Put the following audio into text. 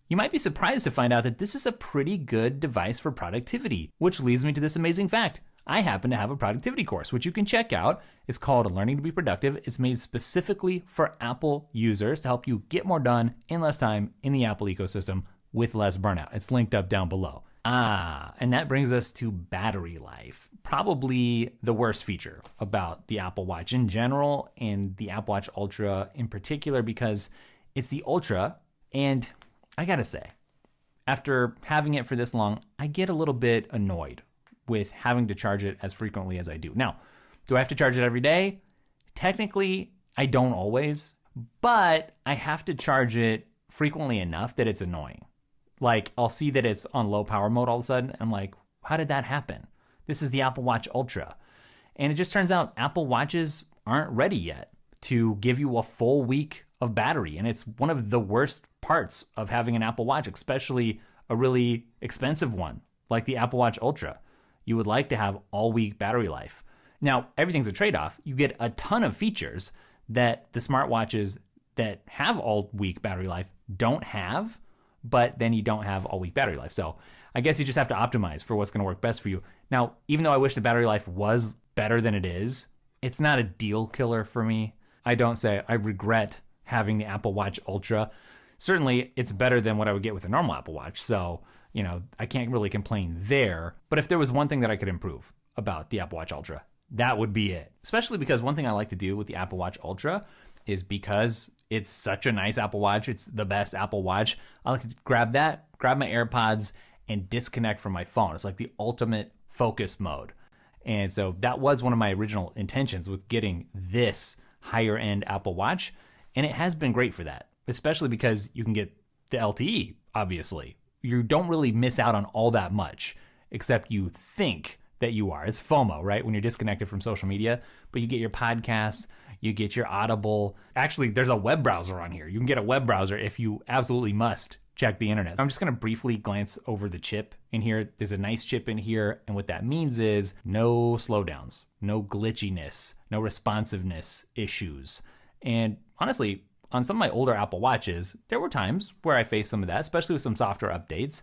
You might be surprised to find out that this is a pretty good device for productivity, which leads me to this amazing fact. I happen to have a productivity course, which you can check out. It's called Learning to Be Productive. It's made specifically for Apple users to help you get more done in less time in the Apple ecosystem with less burnout. It's linked up down below. And that brings us to battery life. Probably the worst feature about the Apple Watch in general and the Apple Watch Ultra in particular, because it's the Ultra, and I gotta say, after having it for this long, I get a little bit annoyed with having to charge it as frequently as I do. Now, do I have to charge it every day? Technically, I don't always, but I have to charge it frequently enough that it's annoying. Like, I'll see that it's on low power mode all of a sudden, and I'm like, how did that happen? This is the Apple Watch Ultra. And it just turns out Apple Watches aren't ready yet to give you a full week of battery. And it's one of the worst parts of having an Apple Watch, especially a really expensive one like the Apple Watch Ultra. You would like to have all week battery life. Now, everything's a trade-off. You get a ton of features that the smartwatches that have all week battery life don't have, but then you don't have all week battery life. So I guess you just have to optimize for what's going to work best for you. Now, even though I wish the battery life was better than it is, it's not a deal killer for me. I don't say I regret having the Apple Watch Ultra. Certainly, it's better than what I would get with a normal Apple Watch. So, I can't really complain there. But if there was one thing that I could improve about the Apple Watch Ultra, that would be it. Especially because one thing I like to do with the Apple Watch Ultra is, because it's such a nice Apple Watch, it's the best Apple Watch, I like to grab my AirPods, and disconnect from my phone. It's like the ultimate focus mode. And so that was one of my original intentions with getting this higher end Apple Watch. And it has been great for that, especially because you can get the LTE, obviously. You don't really miss out on all that much, except you think that you are. It's FOMO, right? When you're disconnected from social media, but you get your podcasts, you get your Audible. Actually, there's a web browser on here. You can get a web browser if you absolutely must check the internet. I'm just going to briefly glance over the chip in here. There's a nice chip in here. And what that means is no slowdowns, no glitchiness, no responsiveness issues. And honestly, on some of my older Apple Watches, there were times where I faced some of that, especially with some software updates.